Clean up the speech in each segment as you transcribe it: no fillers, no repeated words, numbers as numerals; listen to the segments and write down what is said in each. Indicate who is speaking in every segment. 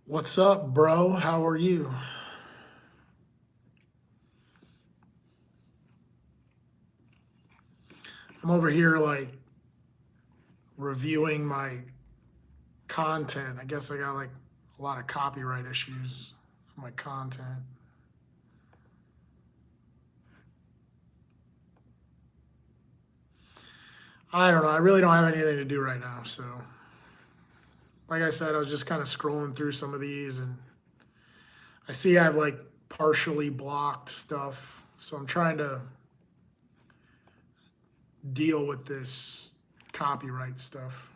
Speaker 1: What's up, bro? How are you? I'm over here like reviewing my content. I guess I got like a lot of copyright issues on my content. I don't know. I really don't have anything to do right now. So, like I said, I was just kind of scrolling through some of these and I see I have like partially blocked stuff. So, I'm trying to deal with this copyright stuff.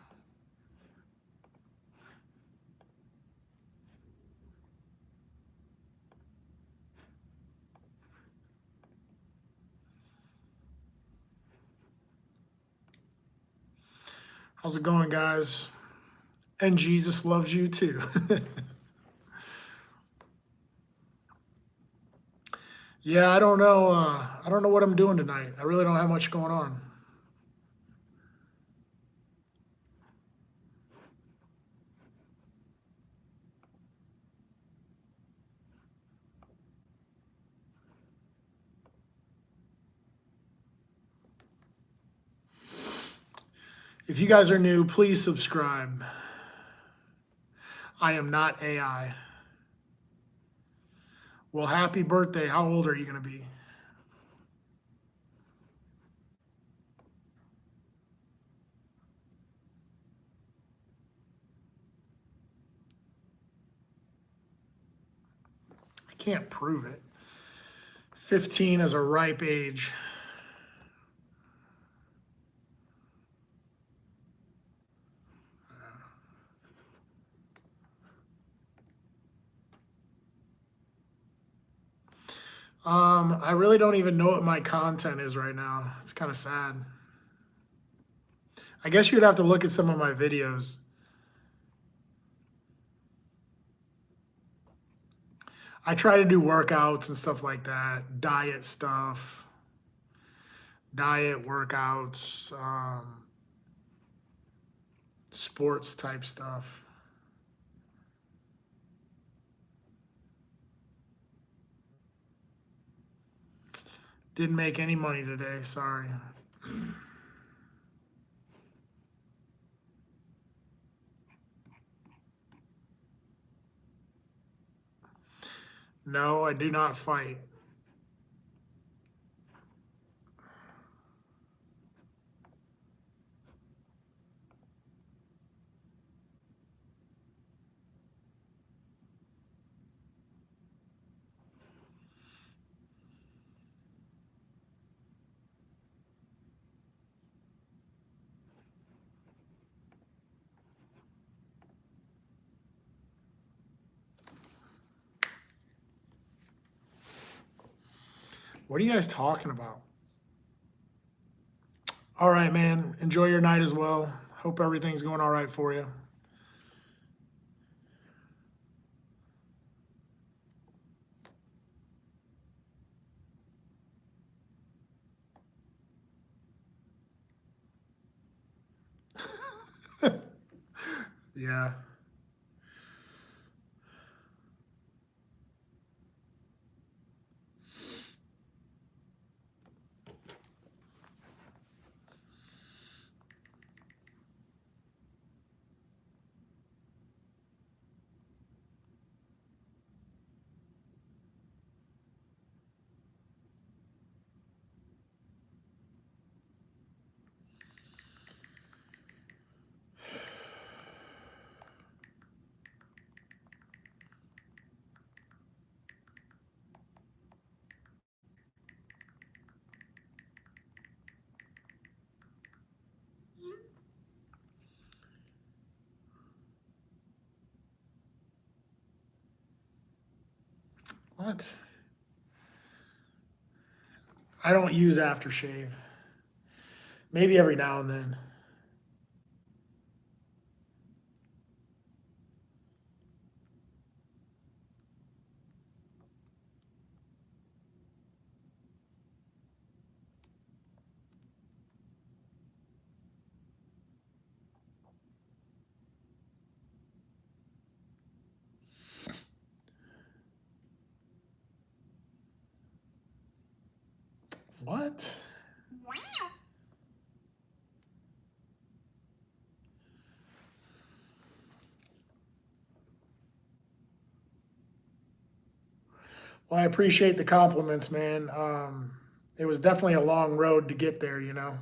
Speaker 1: How's it going, guys? And Jesus loves you too. Yeah, I don't know. I don't know what I'm doing tonight. I really don't have much going on. If you guys are new, please subscribe. I am not AI. Well, happy birthday. How old are you going to be? I can't prove it. 15 is a ripe age. I really don't even know what my content is right now. It's kind of sad. I guess you'd have to look at some of my videos. I try to do workouts and stuff like that, diet stuff, diet workouts, sports type stuff. Didn't make any money today, sorry. No, I do not fight. What are you guys talking about? All right, man. Enjoy your night as well. Hope everything's going all right for you. Yeah. What? I don't use aftershave. Maybe every now and then. What? Well, I appreciate the compliments, man. It was definitely a long road to get there, you know.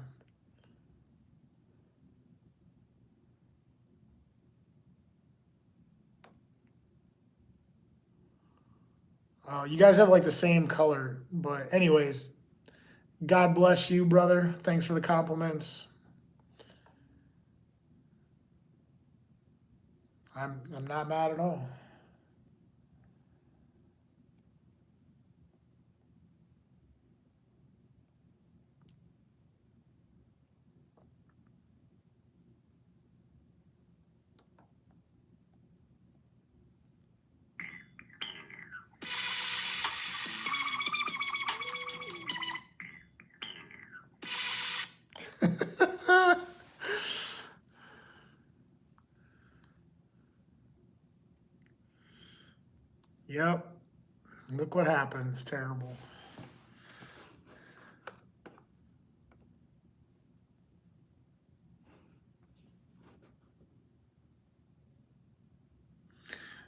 Speaker 1: You guys have like the same color, but anyways, God bless you, brother. Thanks for the compliments. I'm not mad at all. Yep. Look what happened. It's terrible.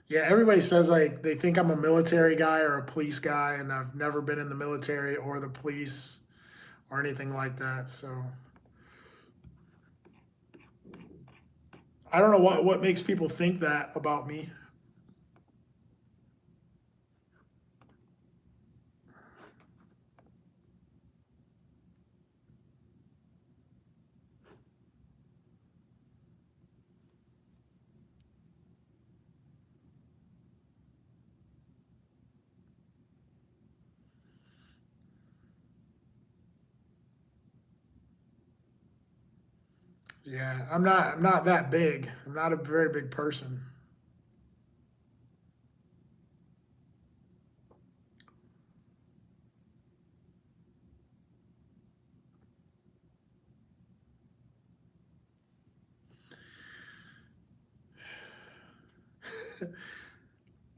Speaker 1: Yeah, everybody says like they think I'm a military guy or a police guy, and I've never been in the military or the police or anything like that. So I don't know what makes people think that about me. Yeah, I'm not that big. I'm not a very big person.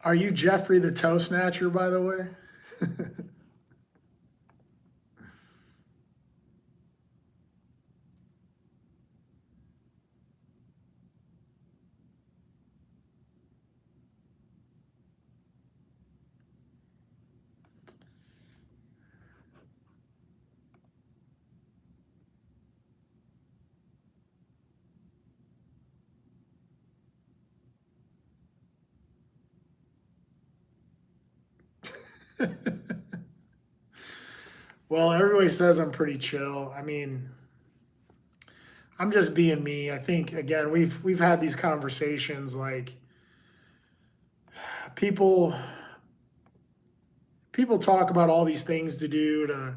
Speaker 1: Are you Jeffrey the Toe Snatcher, by the way? Well, everybody says I'm pretty chill. I mean, I'm just being me. I think again, we've had these conversations like people people talk about all these things to do to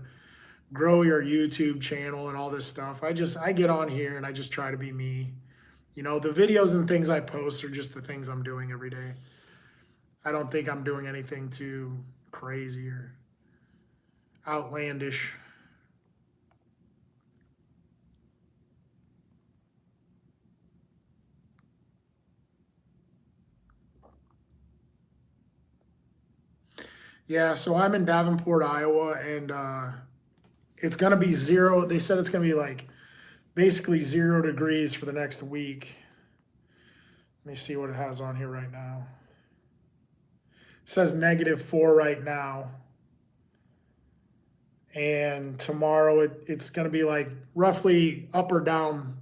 Speaker 1: grow your YouTube channel and all this stuff. I get on here and I just try to be me. You know, the videos and things I post are just the things I'm doing every day. I don't think I'm doing anything too crazy or outlandish. Yeah, so I'm in Davenport, Iowa, and it's gonna be zero. They said it's gonna be like basically 0 degrees for the next week. Let me see what it has on here right now. It says -4 right now. And tomorrow it's going to be like roughly up or down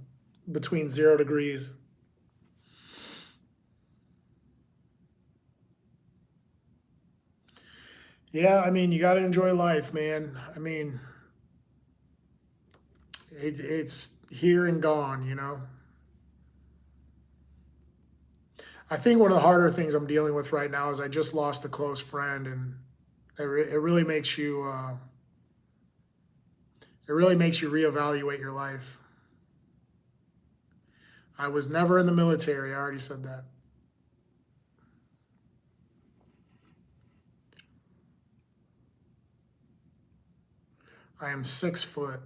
Speaker 1: between 0 degrees. Yeah, I mean, you got to enjoy life, man. I mean, it's here and gone, you know. I think one of the harder things I'm dealing with right now is I just lost a close friend, and it really makes you reevaluate your life. I was never in the military. I already said that. I am 6 foot.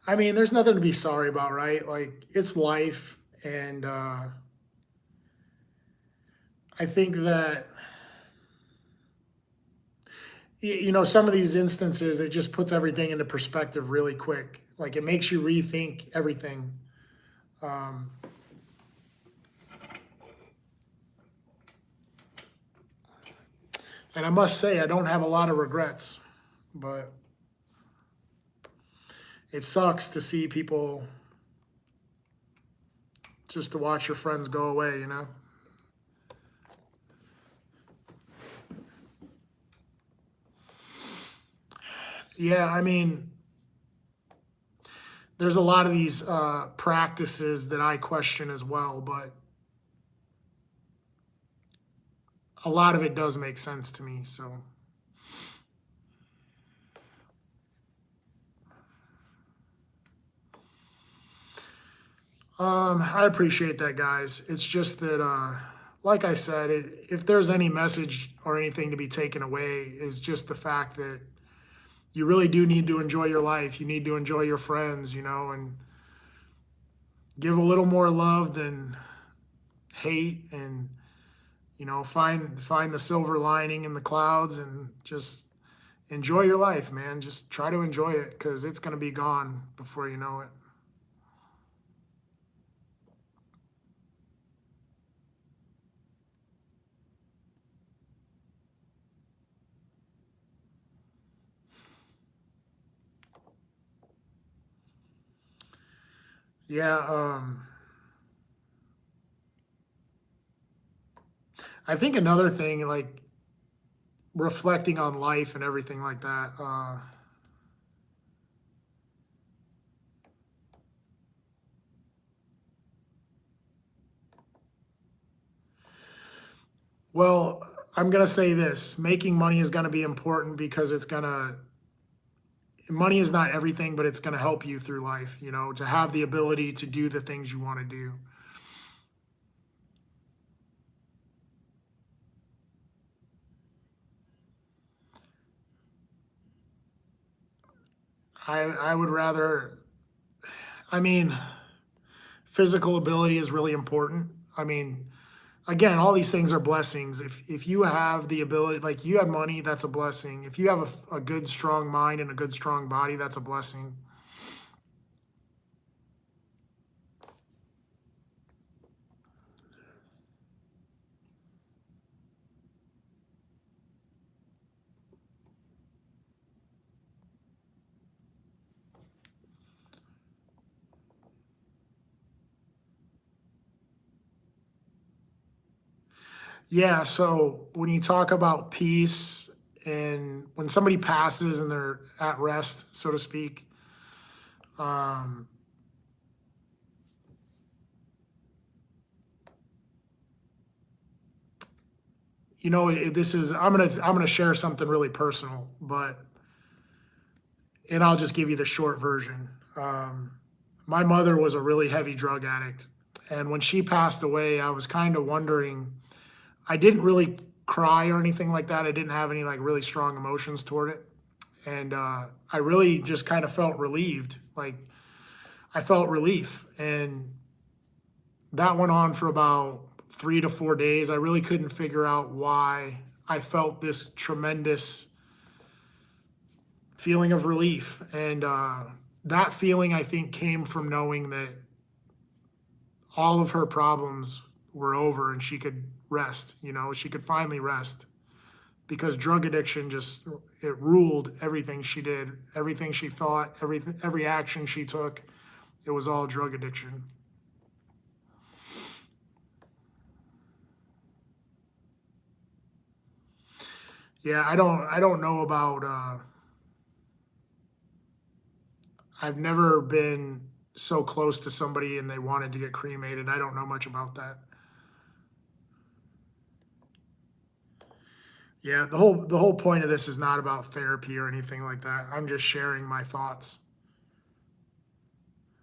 Speaker 1: I mean, there's nothing to be sorry about, right? Like, it's life, And I think that, some of these instances, it just puts everything into perspective really quick. Like it makes you rethink everything. Um, and I must say, I don't have a lot of regrets, but it sucks to see people, just to watch your friends go away. Yeah, I mean, there's a lot of these practices that I question as well, but a lot of it does make sense to me. So, I appreciate that, guys. It's just that, like I said, if there's any message or anything to be taken away, is just the fact that you really do need to enjoy your life. You need to enjoy your friends, and give a little more love than hate, and find the silver lining in the clouds, and just enjoy your life, man. Just try to enjoy it, because it's going to be gone before you know it. Yeah, I think another thing, like reflecting on life and everything like that. Well, I'm going to say this: making money is going to be important, because money is not everything, but it's going to help you through life, to have the ability to do the things you want to do. I would rather, I mean, physical ability is really important. I mean, again, all these things are blessings. If you have the ability, like you have money, that's a blessing. If you have a good, strong mind and a good, strong body, that's a blessing. Yeah, so when you talk about peace, and when somebody passes and they're at rest, so to speak, um, this is I'm gonna share something really personal, and I'll just give you the short version. My mother was a really heavy drug addict, and when she passed away, I was kind of wondering. I didn't really cry or anything like that. I didn't have any like really strong emotions toward it, and I really just kind of felt relieved. Like I felt relief, and that went on for about 3 to 4 days. I really couldn't figure out why I felt this tremendous feeling of relief. And that feeling, I think, came from knowing that all of her problems were over and she could rest. She could finally rest, because drug addiction just, it ruled everything she did, everything she thought, every action she took. It was all drug addiction. Yeah, I don't know about. I've never been so close to somebody and they wanted to get cremated. I don't know much about that. Yeah, the whole point of this is not about therapy or anything like that. I'm just sharing my thoughts.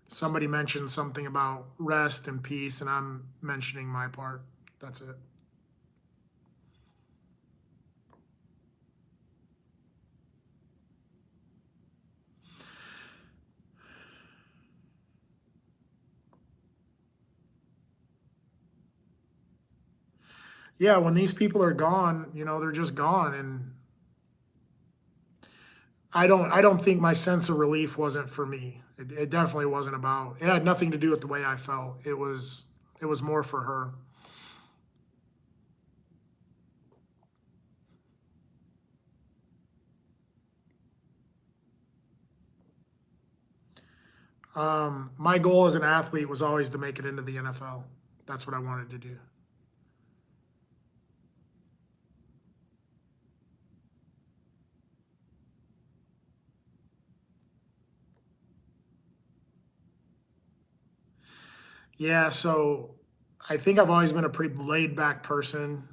Speaker 1: Somebody mentioned something about rest and peace, and I'm mentioning my part. That's it. yeah, when these people are gone, they're just gone, and I don't think my sense of relief wasn't for me. It definitely wasn't about. It had nothing to do with the way I felt. It was more for her. My goal as an athlete was always to make it into the NFL. That's what I wanted to do. Yeah, so I think I've always been a pretty laid back person.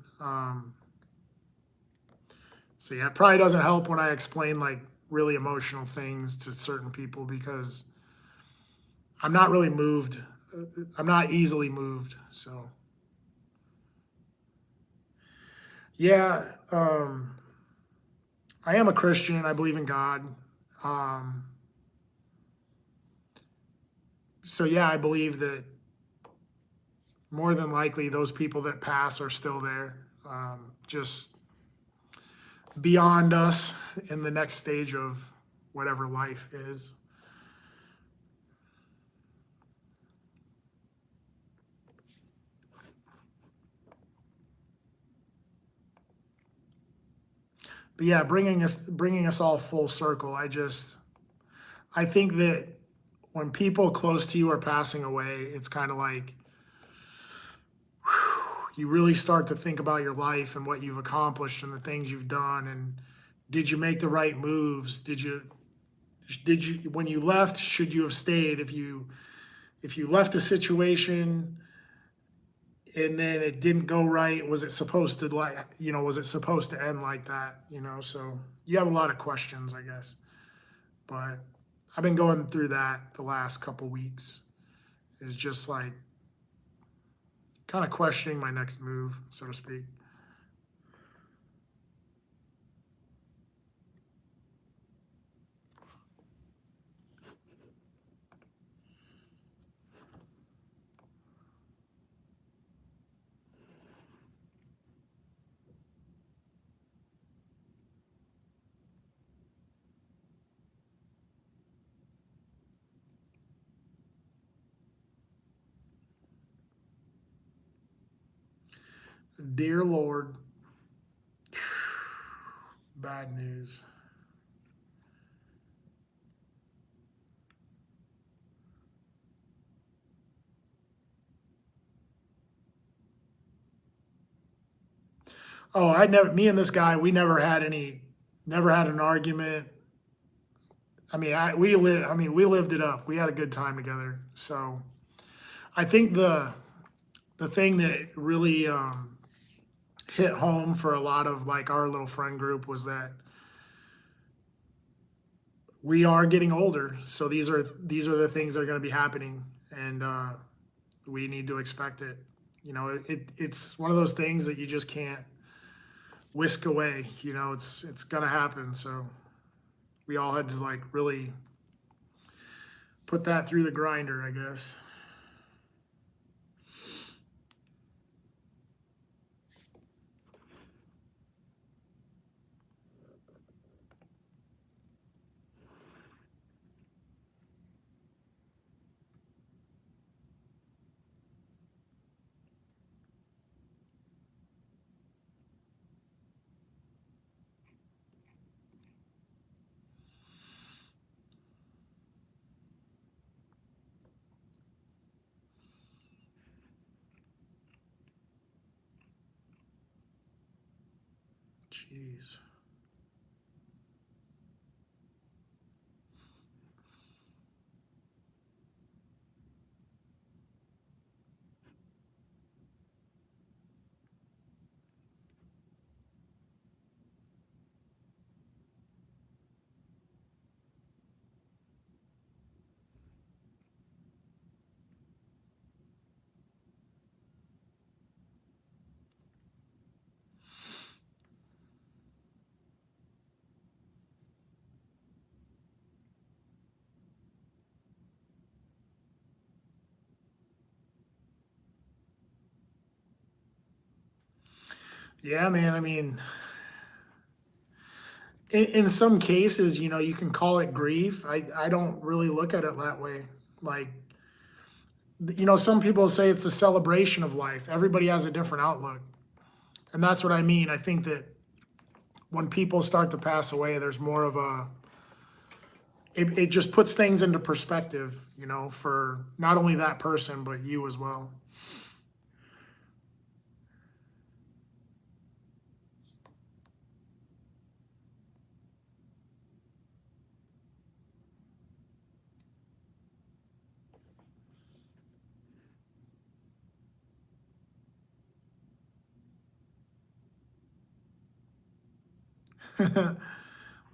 Speaker 1: So yeah, it probably doesn't help when I explain like really emotional things to certain people because I'm not really moved. I'm not easily moved. So yeah, I am a Christian. I believe in God. Um, so yeah, I believe that more than likely those people that pass are still there, just beyond us in the next stage of whatever life is. But yeah, bringing us all full circle. I think that when people close to you are passing away, it's kind of like you really start to think about your life and what you've accomplished and the things you've done, and did you make the right moves? Did you when you left, should you have stayed? If you left a situation and then it didn't go right, was it supposed to was it supposed to end like that? So you have a lot of questions, I guess. But I've been going through that the last couple weeks. Is just like kind of questioning my next move, so to speak. Dear Lord, bad news. Oh, me and this guy, we never had an argument. We lived it up. We had a good time together. So I think the thing that really hit home for a lot of like our little friend group was that we are getting older. So these are the things that are going to be happening, and we need to expect it. It's one of those things that you just can't whisk away. It's gonna happen. So we all had to like really put that through the grinder, I guess. Jeez. Yeah, man. I mean, in some cases, you can call it grief. I don't really look at it that way. Like, some people say it's the celebration of life. Everybody has a different outlook. And that's what I mean. I think that when people start to pass away, there's more of it just puts things into perspective, for not only that person, but you as well.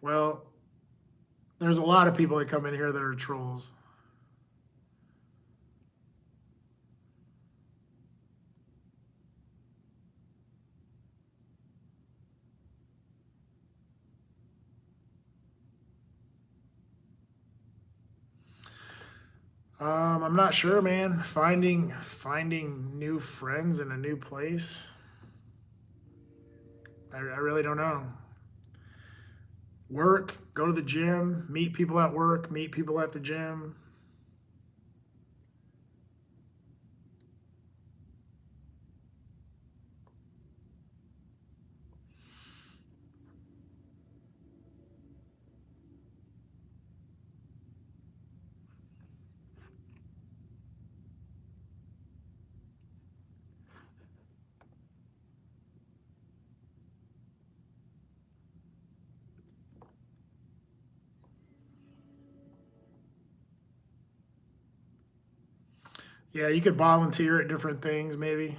Speaker 1: Well, there's a lot of people that come in here that are trolls. I'm not sure, man. Finding new friends in a new place. I really don't know. Work, go to the gym, meet people at work, meet people at the gym. Yeah, you could volunteer at different things, maybe.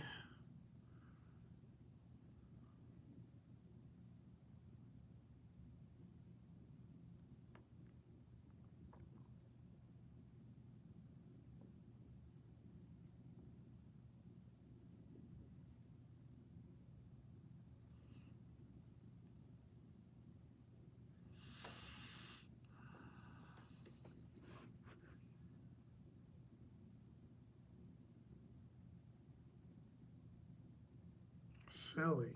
Speaker 1: Silly.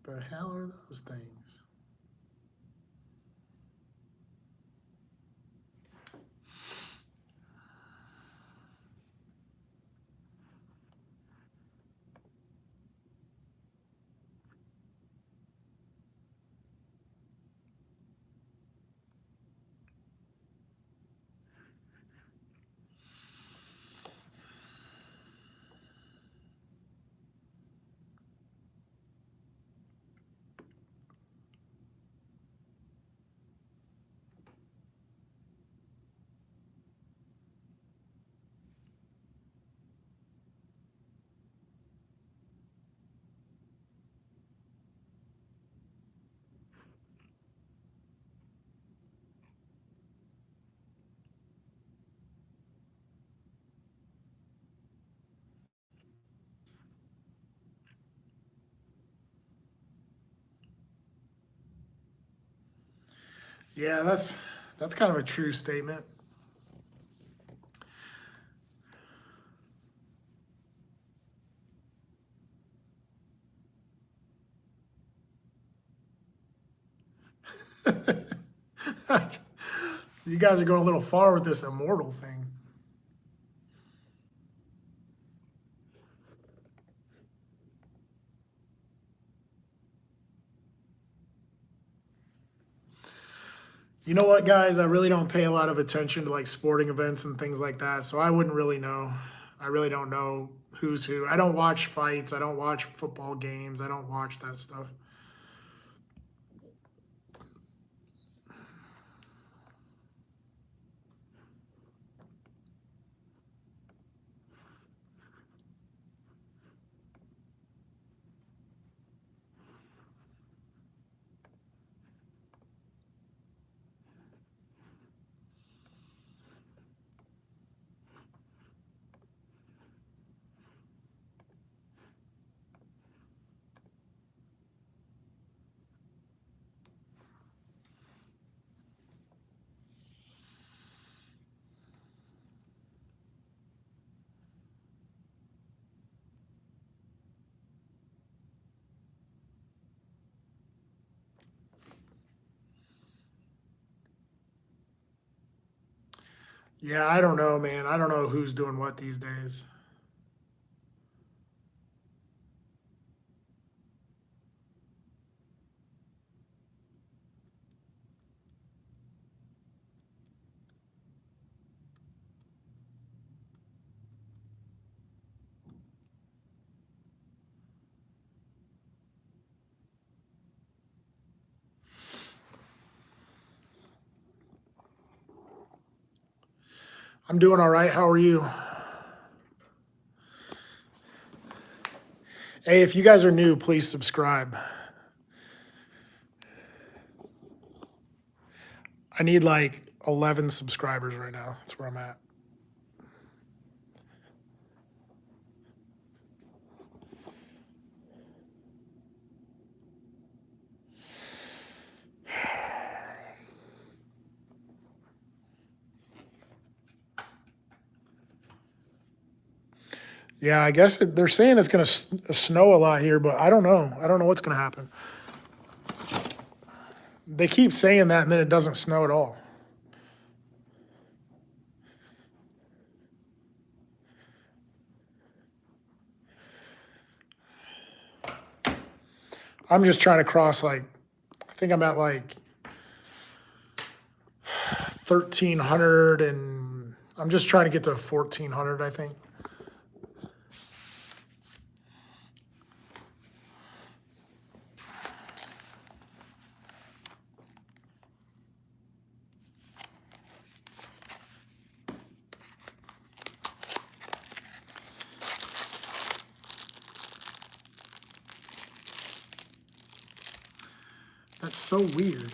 Speaker 1: The hell are those things? Yeah, that's kind of a true statement. You guys are going a little far with this immortal thing. You know what, guys? I really don't pay a lot of attention to like sporting events and things like that, so I wouldn't really know. I really don't know who's who. I don't watch fights. I don't watch football games. I don't watch that stuff. Yeah, I don't know, man. I don't know who's doing what these days. I'm doing all right. How are you? Hey, if you guys are new, please subscribe. I need like 11 subscribers right now. That's where I'm at. Yeah, I guess they're saying it's going to snow a lot here, but I don't know. I don't know what's going to happen. They keep saying that, and then it doesn't snow at all. I'm just trying to cross, like, I think I'm at like 1,300, and I'm just trying to get to 1,400, I think. That's so weird.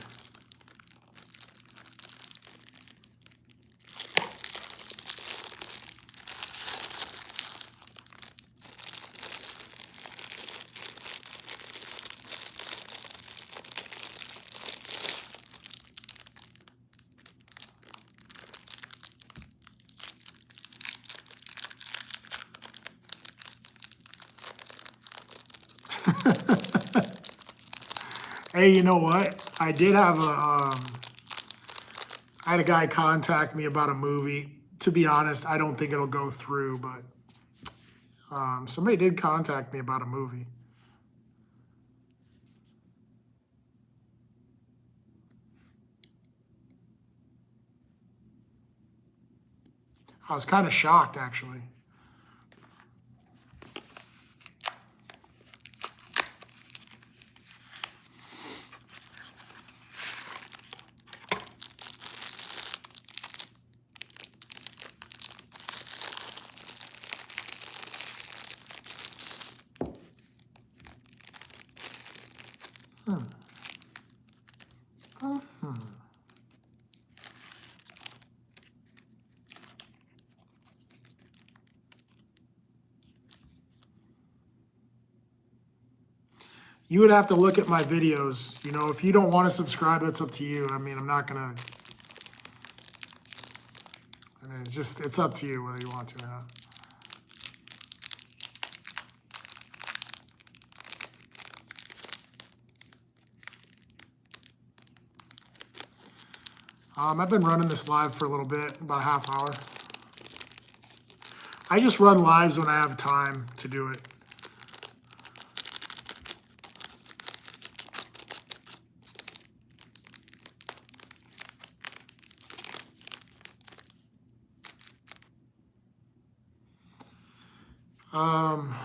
Speaker 1: Hey, you know what? I did have I had a guy contact me about a movie. To be honest, I don't think it'll go through, but somebody did contact me about a movie. I was kind of shocked, actually. You would have to look at my videos. You know, if you don't want to subscribe, that's up to you. I mean, I'm not gonna. I mean, it's up to you whether you want to or not. I've been running this live for a little bit, about a half hour. I just run lives when I have time to do it. Um,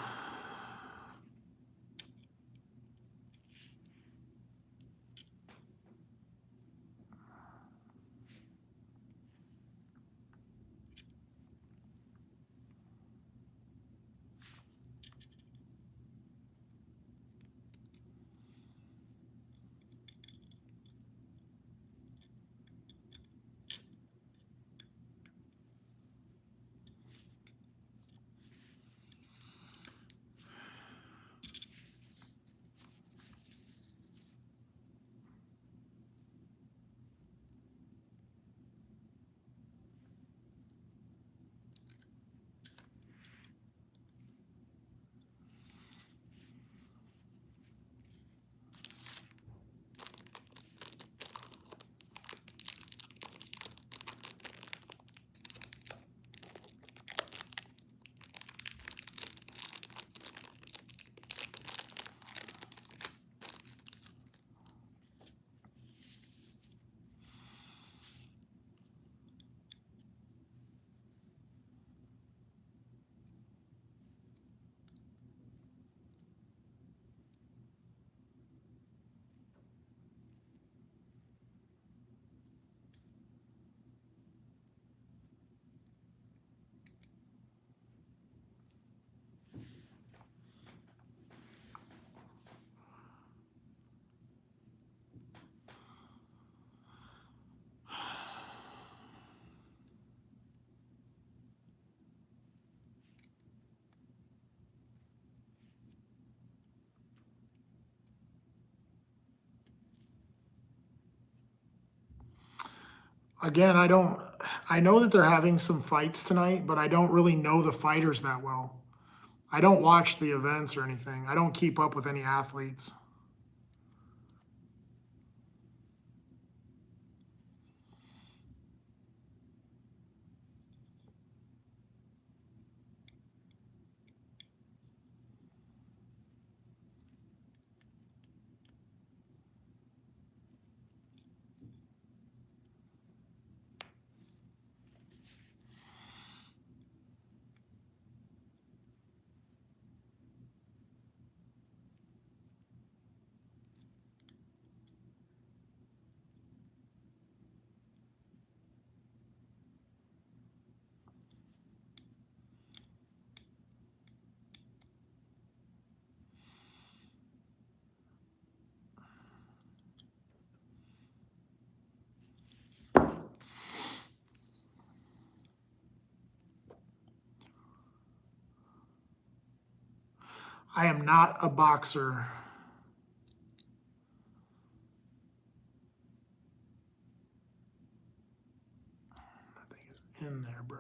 Speaker 1: Again, I know that they're having some fights tonight, but I don't really know the fighters that well. I don't watch the events or anything. I don't keep up with any athletes. I am not a boxer. That thing is in there, bro.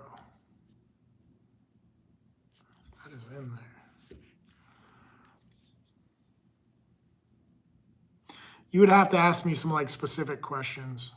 Speaker 1: That is in there. You would have to ask me some like specific questions.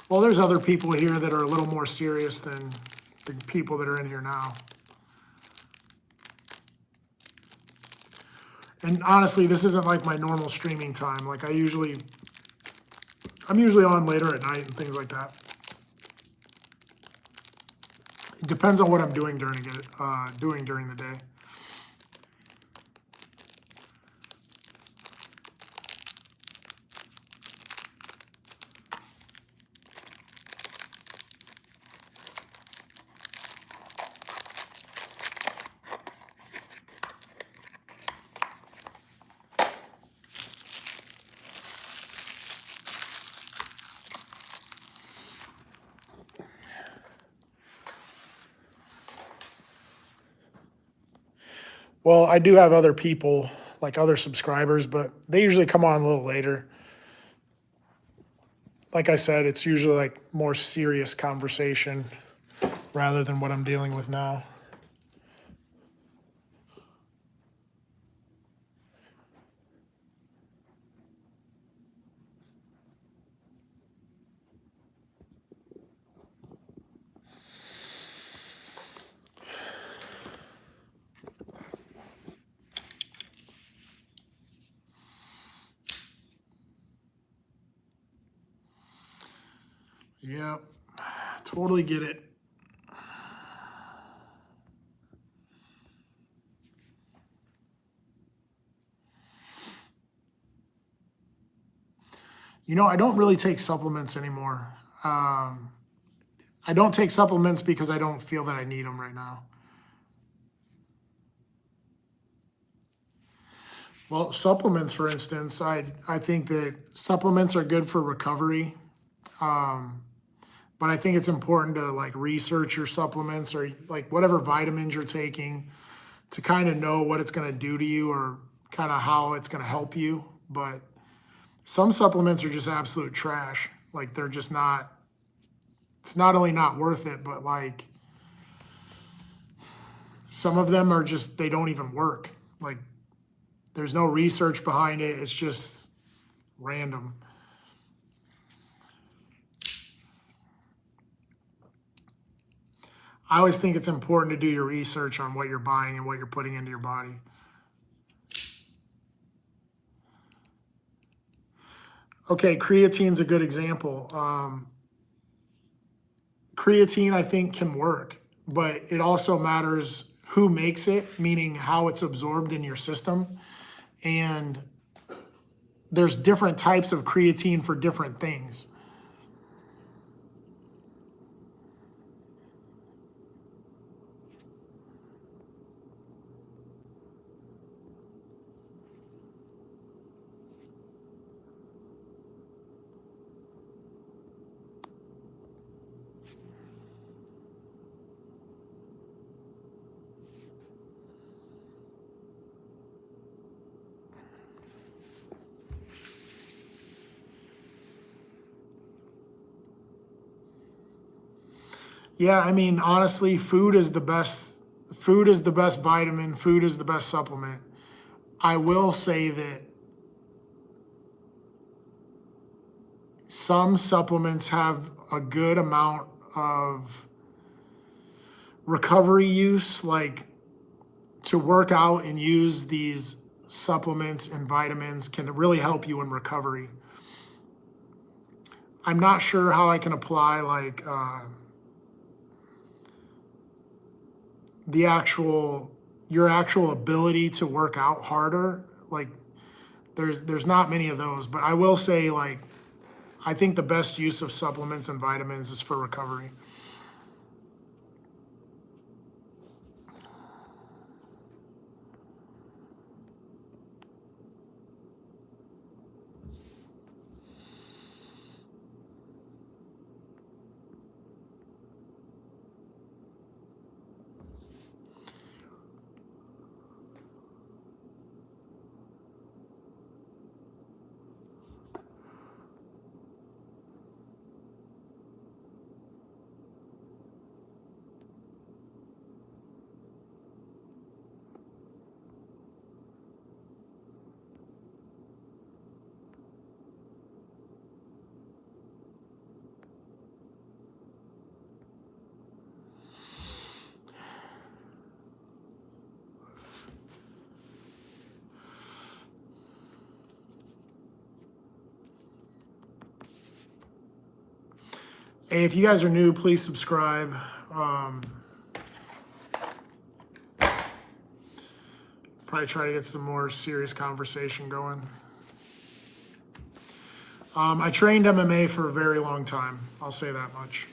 Speaker 1: Well, there's other people here that are a little more serious than the people that are in here now. And honestly, this isn't like my normal streaming time. Like I'm usually on later at night and things like that. It depends on what I'm doing during the day. Well, I do have other people, like other subscribers, but they usually come on a little later. like I said, it's usually like more serious conversation rather than what I'm dealing with now. Yep, totally get it. You know, I don't really take supplements anymore. I don't take supplements because I don't feel that I need them right now. Well, supplements, for instance, I think that supplements are good for recovery, but I think it's important to like research your supplements or like whatever vitamins you're taking to kind of know what it's going to do to you or kind of how it's going to help you. But some supplements are just absolute trash. Like they're just not, it's not only not worth it, but like some of them are just, they don't even work. Like there's no research behind it. It's just random. I always think it's important to do your research on what you're buying and what you're putting into your body. Okay, creatine's a good example. Creatine, I think, can work, but it also matters who makes it, meaning how it's absorbed in your system. And there's different types of creatine for different things. Yeah, I mean, honestly, food is the best. Food is the best vitamin. Food is the best supplement. I will say that some supplements have a good amount of recovery use, like to work out and use these supplements and vitamins can really help you in recovery. I'm not sure how I can apply like the actual your actual ability to work out harder. Like there's not many of those, but I will say like I think the best use of supplements and vitamins is for recovery. Hey, if you guys are new, please subscribe. Probably try to get some more serious conversation going. I trained MMA for a very long time. I'll say that much.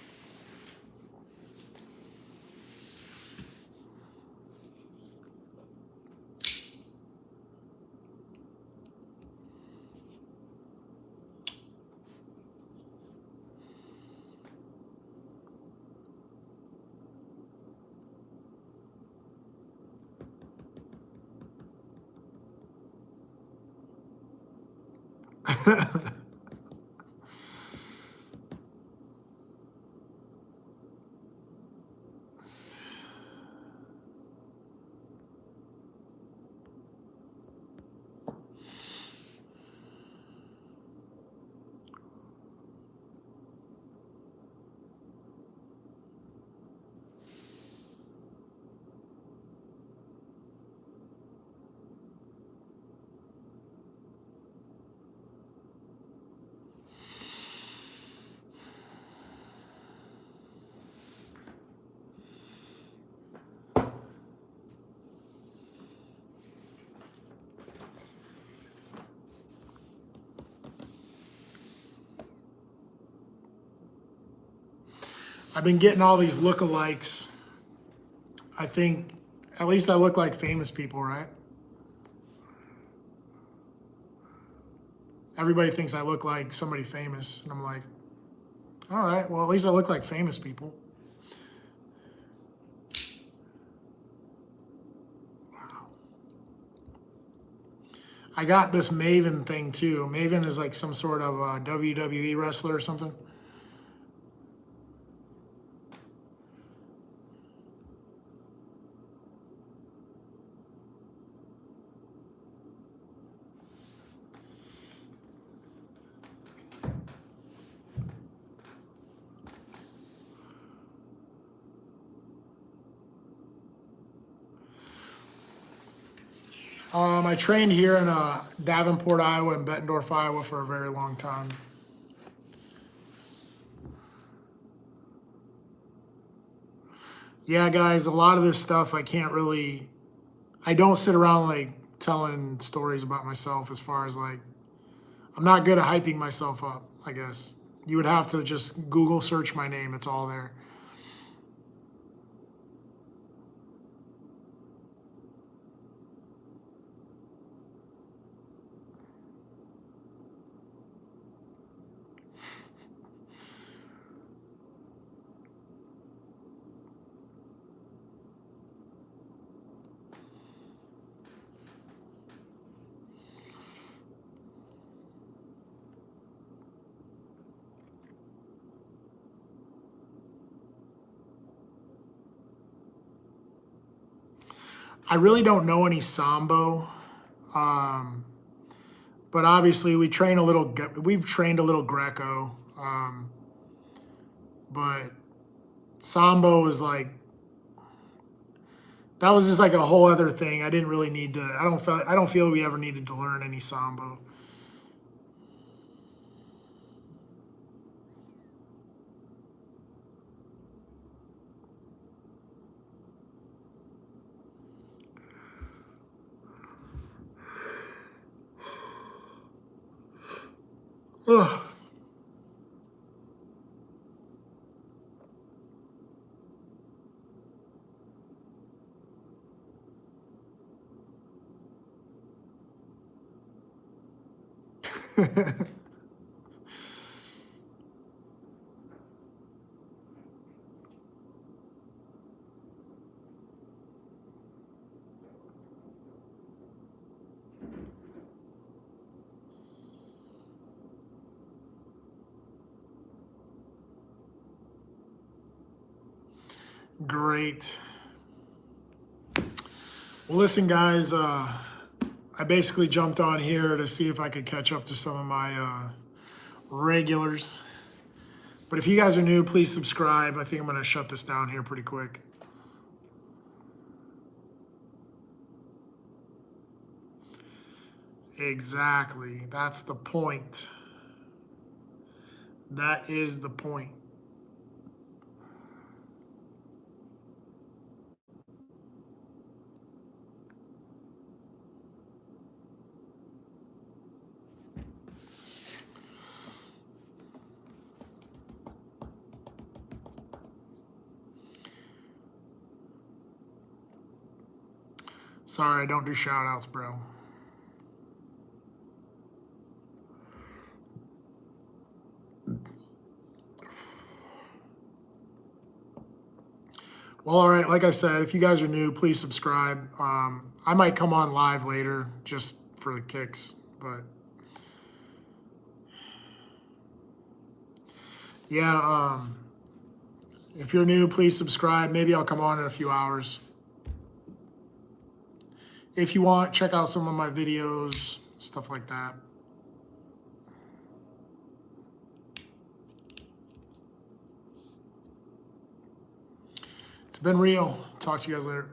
Speaker 1: I've been getting all these lookalikes. I think at least I look like famous people, right? Everybody thinks I look like somebody famous, and I'm like, all right, well, at least I look like famous people. Wow. I got this Maven thing too. Maven is like some sort of WWE wrestler or something. I trained here in Davenport, Iowa, and Bettendorf, Iowa for a very long time. Yeah, guys, a lot of this stuff I don't sit around like telling stories about myself as far as like, I'm not good at hyping myself up, I guess. You would have to just Google search my name, it's all there. I really don't know any Sambo, but obviously we've trained a little Greco, but Sambo is like, that was just like a whole other thing. I didn't really need to, I don't feel we ever needed to learn any Sambo. Ugh. Great. Well, listen, guys, I basically jumped on here to see if I could catch up to some of my regulars. But if you guys are new, please subscribe. I think I'm going to shut this down here pretty quick. Exactly. That's the point. That is the point. Sorry, I don't do shout outs, bro. Well, all right, like I said, if you guys are new, please subscribe. I might come on live later just for the kicks, but yeah, if you're new, please subscribe. Maybe I'll come on in a few hours. If you want, check out some of my videos, stuff like that. It's been real. Talk to you guys later.